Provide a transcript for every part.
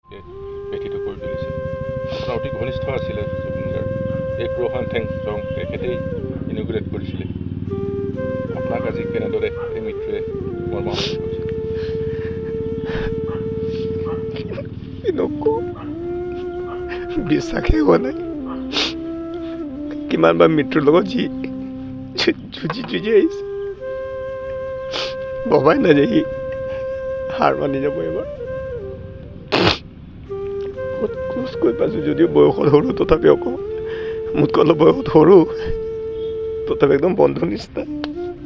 ব্যথিত কৰি তুলিছে। আপোনাৰ অতি ঘনিষ্ঠ আছিলে জুবিন গাৰ্গ। এই গ্ৰহান থেংচং তেখেতেই ইনগ্ৰেট কৰিছিলে। আপোনাক আজি কেনেদৰে এই মৃত্যুৱে মৰ্মাহত কৰিছে? বিশ্বাসেই হোৱা নাই। কিমানবাৰ মৃত্যুৰ লগত যুঁজি আহিছে, ভবাই নাই যে সি হাৰ মানি যাব এবাৰ। বহুত ক্লোজ কৰি পাইছোঁ, যদিও বয়সত সৰু, তথাপি অকণমান মোতকৈ অলপ বয়সত সৰু, তথাপি একদম বন্ধু নিচিনা।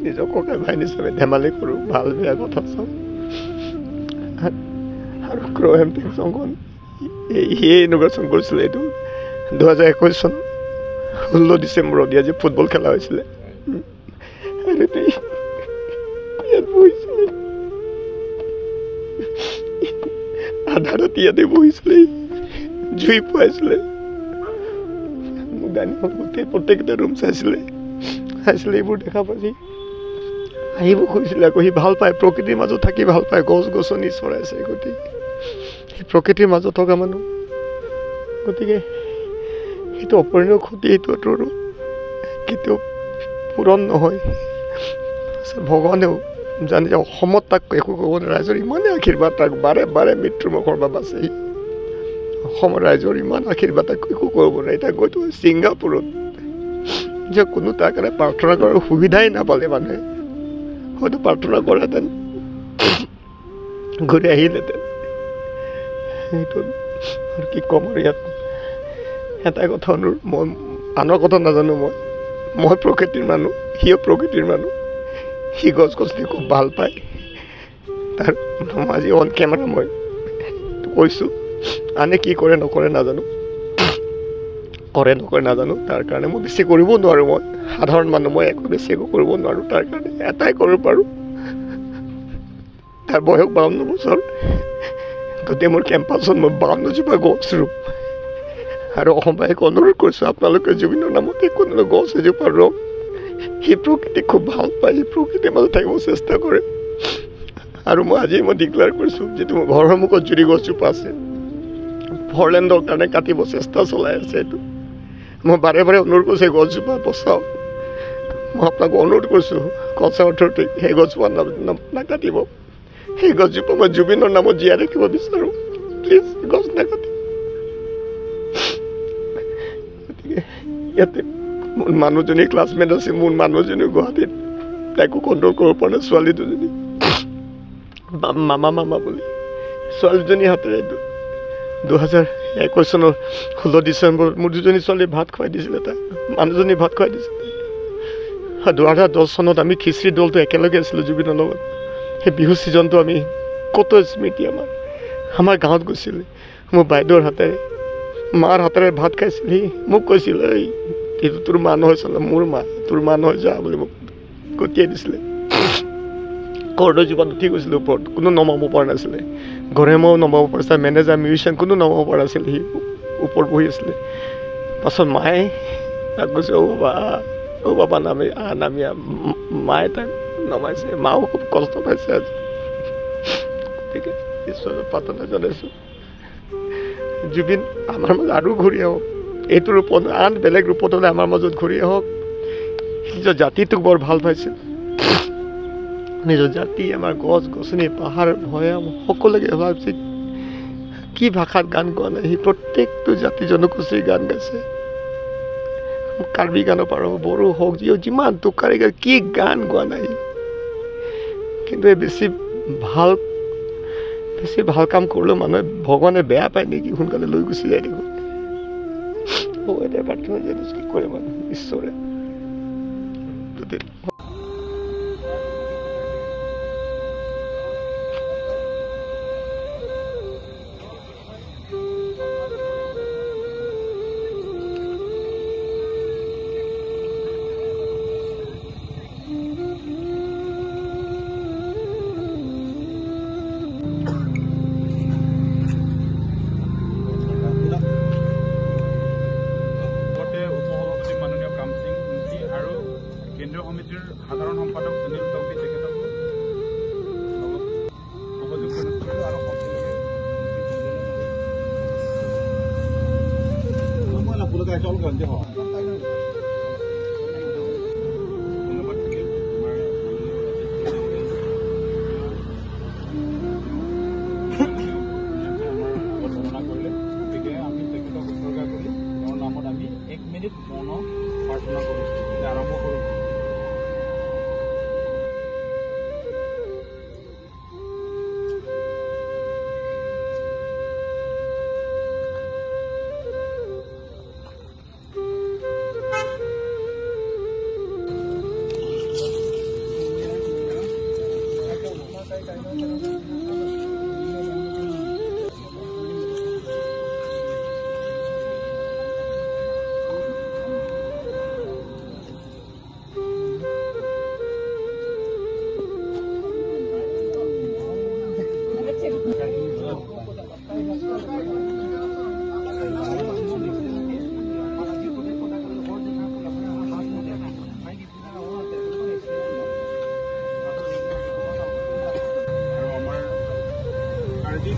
নিজৰ ককাই ভাই নিচিনা ধেমালি কৰোঁ, ভাল বেয়া কথা চাওঁ। আৰু গ্ৰহান থেংচংখন সিয়ে ইনগ্ৰেশ্যন কৰিছিলে। এইটো 2021 চন 16 ডিচেম্বৰত আজি ফুটবল খেলা হৈছিলে। ইয়াত বহিছিলে, আধা ৰাতি ইয়াতে বহিছিলে, জুই পুৱাইছিলে। মোক গাড়ীখন প্ৰত্যেকটা ৰুম চাইছিলে, এইবোৰ দেখা পাইছে। আহিব খুজিছিলে আকৌ। সি ভাল পায়, প্ৰকৃতিৰ মাজত থাকি ভাল পায়, গছ গছনি চৰাই চিৰিকটি, সেই প্ৰকৃতিৰ মাজত থকা মানুহ। গতিকে সেইটো অপূৰণীয় ক্ষতি, সেইটো কেতিয়াও পূৰণ নহয়। ভগৱানেও জানে যে অসমত তাক একো ক'ব নোৱাৰে। ৰাইজৰ ইমানেই আশীৰ্বাদ, তাক বাৰে বাৰে মৃত্যুৰ মুখৰ পৰা বাচেহি। অসমৰ ৰাইজৰ ইমান আশীৰ্বাদ, তাক একো কৰিব নোৱাৰে। এতিয়া গৈতো ছিংগাপুৰত যে কোনো তাৰ কাৰণে প্ৰাৰ্থনা কৰাৰ সুবিধাই নাপালে মানুহে। হয়তো প্ৰাৰ্থনা কৰাহেঁতেন, ঘূৰি আহিলেহেঁতেন। সেইটো আৰু কি ক'ম। আৰু ইয়াত এটাই কথা, মই আনৰ কথা নাজানো। মই প্ৰকৃতিৰ মানুহ, সিও প্ৰকৃতিৰ মানুহ। সি গছ গছনি খুব ভাল পায়। তাৰ আজি অন কেমেৰা মই কৈছোঁ, আনে কি কৰে নকৰে নাজানো, তাৰ কাৰণে মই বেছি কৰিব নোৱাৰোঁ। মই সাধাৰণ মানুহ, মই বেছি একো কৰিব নোৱাৰোঁ। তাৰ কাৰণে এটাই কৰিব পাৰোঁ, তাৰ বয়স 52 বছৰ। গোটেই মোৰ কেম্পাছত মই 52জোপা গছ ৰুম। আৰু অসমবাসীক অনুৰোধ কৰিছোঁ, আপোনালোকে জুবিনৰ নামতে কোনো গছ এজোপা ৰুওক। সি প্ৰকৃতিক খুব ভাল পায়, সি প্ৰকৃতিৰ মাজত থাকিব চেষ্টা কৰে। আৰু মই ডিক্লেয়াৰ কৰিছোঁ, যিটো মোৰ ঘৰৰ সন্মুখত যদি গছজোপা আছে, ফৰলেণ্ডৰ কাৰণে কাটিব চেষ্টা চলাই আছে। এইটো মই বাৰে বাৰে অনুৰোধ কৰিছোঁ, সেই গছজোপা বচাওক। মই আপোনাক অনুৰোধ কৰিছোঁ, কনচাৰ্ণ অথৰিটিক, সেই গছজোপা নাকাটিব। সেই গছজোপা মই জুবিনৰ নামত জীয়াই ৰাখিব বিচাৰোঁ। প্লিজ গছ নাকাটিব। গতিকে ইয়াতে মোৰ মানুহজনী ক্লাছমেট আছে, মোৰ মানুহজনী গুৱাহাটীত, তাইকো কণ্ট্ৰল কৰিব পৰা নাই। ছোৱালী দুজনী মামা বুলি, ছোৱালীজনী হাতেৰে 2021 চনৰ 16 ডিচেম্বৰত মোৰ দুজনী ছোৱালী ভাত খুৱাই দিছিলে। তাই মানুহজনী ভাত খুৱাই দিছিলে। 2010 চনত আমি খিচিৰি দলটো একেলগে আছিলোঁ জুবিনৰ লগত। সেই বিহু ছিজনটো আমি কত স্মৃতি আমাৰ গাঁৱত গৈছিলে। মোৰ বাইদেউৰ হাতেৰে, মাৰ হাতেৰে ভাত খাইছিল। সি মোক কৈছিল, এইটো তোৰ মা নহয় চালে, মোৰ মা, তোৰ মা নহয় যা বুলি মোক গতিয়াই দিছিলে। কৰ্দৈজোপাত উঠি গৈছিলে ওপৰত, কোনো নমাব পৰা নাছিলে। ঘৰেমাও নমাব পাৰিছে, মেনেজাৰ মিউজিচিয়ান কোনো নমাব পৰা নাছিল। সি ওপৰত বহি আছিলে। পাছত মায়ে তাক কৈছে, অ' বাবা নামি মায়ে তাক নমাইছে। মাও খুব কষ্ট পাইছে আজি। গতিকে ঈশ্বৰৰ প্ৰাৰ্থনা জনাইছোঁ, জুবিন আমাৰ মাজত আৰু ঘূৰি আহক। এইটো ৰূপত, আন বেলেগ ৰূপত হ'লে আমাৰ মাজত ঘূৰি আহক। নিজৰ জাতিটোক বৰ ভাল পাইছিল। নিজৰ জাতি, আমাৰ গছ গছনি, পাহাৰ ভৈয়াম সকলোকে ভাবিছিল। কি ভাষাত গান গোৱা নাই, সি প্ৰত্যেকটো জাতি জনগোষ্ঠীৰ গান গাইছে। কাৰ্বি গানো পাৰ, বড়ো হওক, যিমান টোকাৰী গান, কি গান গোৱা নাই। কিন্তু বেছি ভাল কাম কৰিলেও মানুহে, ভগৱানে বেয়া পায় নেকি, সোনকালে লৈ গুচি যায় দেখোন। এতিয়া প্ৰাৰ্থনা জানিছোঁ, কি কৰে মানুহ, ঈশ্বৰে। কেন্দ্ৰীয় সমিতিৰ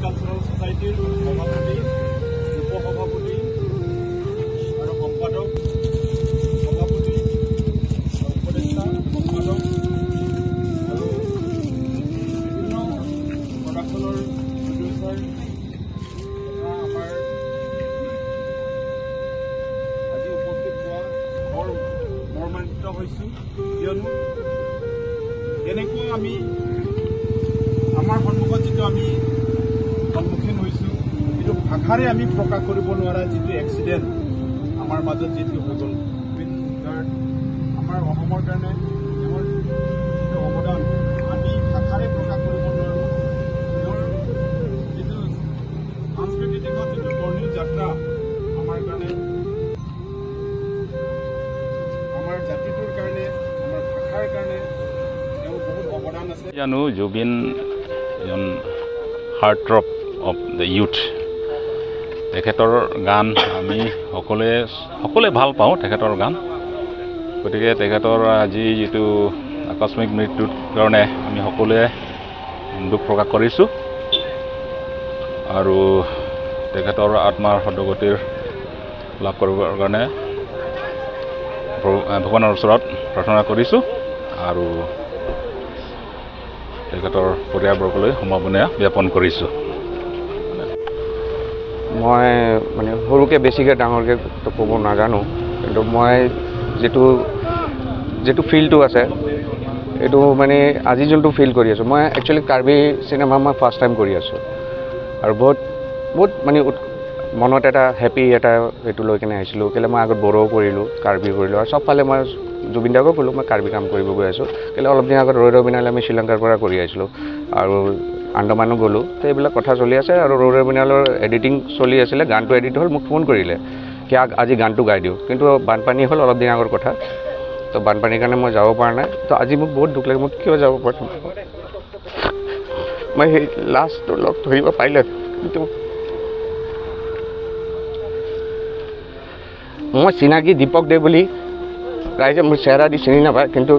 কালচাৰেল সোসাইটিৰ সভাপতি, উপসভাপতি আৰু সম্পাদক, সভাপতি, উপদেষ্টা, সম্পাদক আৰু বিভিন্ন প্ৰডাকশ্যনৰ প্ৰডিউচাৰ আমাৰ আজি উপস্থিত হোৱা বৰ মৰ্মান্বিত হৈছোঁ, কিয়নো এনেকুৱা আমি আমাৰ সন্মুখত যিটো আমি সন্মুখীন হৈছোঁ, এইটো ভাষাৰে আমি প্ৰকাশ কৰিব নোৱাৰা যিটো এক্সিডেণ্ট আমাৰ মাজত যিটো হৈ গ'ল, আমাৰ অসমৰ কাৰণে তেওঁৰ যিটো অৱদান আমি ভাষাৰে প্ৰকাশ কৰিব নোৱাৰোঁ। তেওঁৰ যিটো সাংস্কৃতিক যিটো বৰ্ণিল যাত্ৰা আমাৰ কাৰণে, আমাৰ জাতিটোৰ কাৰণে, আমাৰ ভাষাৰ কাৰণে তেওঁৰ বহুত অৱদান আছে। জানো জুবিন এজন হাৰ্টথ্ৰব অফ দ্য ইউথ। তেখেতৰ গান আমি সকলোৱে ভাল পাওঁ তেখেতৰ গান। গতিকে তেখেতৰ আজি যিটো আকস্মিক মৃত্যুৰ কাৰণে আমি সকলোৱে দুখ প্ৰকাশ কৰিছোঁ আৰু তেখেতৰ আত্মাৰ সদ্গতিৰ লাভ কৰিবৰ কাৰণে ভগৱানৰ ওচৰত প্ৰাৰ্থনা কৰিছোঁ আৰু তেখেতৰ পৰিয়ালবৰ্গলৈ সমবেদনা জ্ঞাপন কৰিছোঁ। মই মানে সৰুকৈ বেছিকৈ ডাঙৰকৈ ক'ব নাজানো, কিন্তু মই যিটো ফিলটো আছে এইটো মানে আজি যোনটো ফিল কৰি আছোঁ, মই একচুৱেলি কাৰ্বি চিনেমা মই ফাৰ্ষ্ট টাইম কৰি আছোঁ আৰু বহুত মানে মনত এটা হেপী এটা সেইটো লৈ কিনে আহিছিলোঁ। কেলৈ মই আগত বড়ো কৰিলোঁ, কাৰ্বি কৰিলোঁ আৰু চবফালে মই জুবিন দাকো ক'লোঁ মই কাৰ্বি কাম কৰিব গৈ আছোঁ। কেলৈ অলপ দিন আগত ৰৈ বিনালে আমি শ্ৰীলংকাৰ পৰা কৰি আহিছিলোঁ আৰু আন্দামানো গ'লোঁ। তো এইবিলাক কথা চলি আছে আৰু ৰৈ বিনালৰ এডিটিং চলি আছিলে, গানটো এডিট হ'ল, মোক ফোন কৰিলে কি আজি গানটো গাই দিওঁ, কিন্তু বানপানী হ'ল অলপ দিন আগৰ কথা। তো বানপানীৰ কাৰণে মই যাব পৰা নাই। তো আজি মোক বহুত দুখ লাগে, মোক কিয় যাব পৰা নাই। মই সেই লাষ্টটো লগ ধৰিব পাৰিলে, কিন্তু মই চিনাকি দীপক দে বুলি ৰাইজে মোৰ চেহেৰা দি চিনি নাপায়, কিন্তু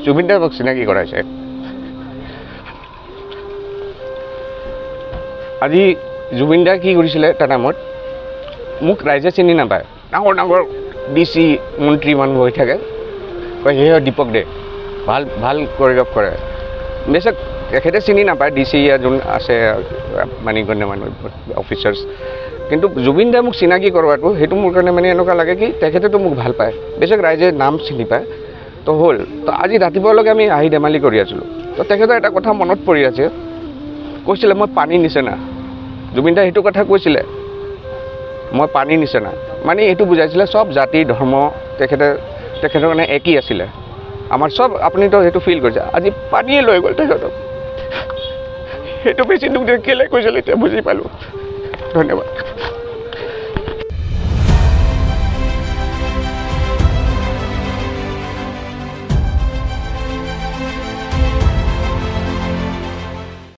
জুবিন দাই মোক চিনাকি কৰাইছে। আজি জুবিন দাই কি কৰিছিলে এটা টাইমত, মোক ৰাইজে চিনি নাপায়, ডাঙৰ ডাঙৰ DC মন্ত্ৰী মানুহ হৈ থাকে, কয় সেয়া দীপক দে ভাল কৰিঅগ্ৰাফ কৰে। বেছিভাগ তেখেতে চিনি নাপায় DC যোন আছে মানিকগণ্য মানুহ অফিচাৰ্ছ, কিন্তু জুবিন দাই মোক চিনাকি কৰোৱাটো সেইটো মোৰ কাৰণে মানে এনেকুৱা লাগে কি তেখেতেতো মোক ভাল পায়, বেছিভাগ ৰাইজে নাম চিনি পায়। তো হ'ল, তো আজি ৰাতিপুৱালৈকে আমি আহি ধেমালি কৰি আছিলোঁ। তো তেখেতৰ এটা কথা মনত পৰি আছে, কৈছিলে মই পানী নিচিনা। জুবিন দাই সেইটো কথা কৈছিলে, মই পানী নিচিনা, মানে এইটো বুজাইছিলে চব জাতি ধৰ্ম তেখেতৰ কাৰণে একেই আছিলে। আমাৰ চব আপুনিতো সেইটো ফিল কৰিছে, আজি পানীয়ে লৈ গ'ল তেখেতক। সেইটো বেছি দুখ দিয়ে কেলৈ কৈছিলে এতিয়া বুজি পালোঁ। ধন্যবাদ।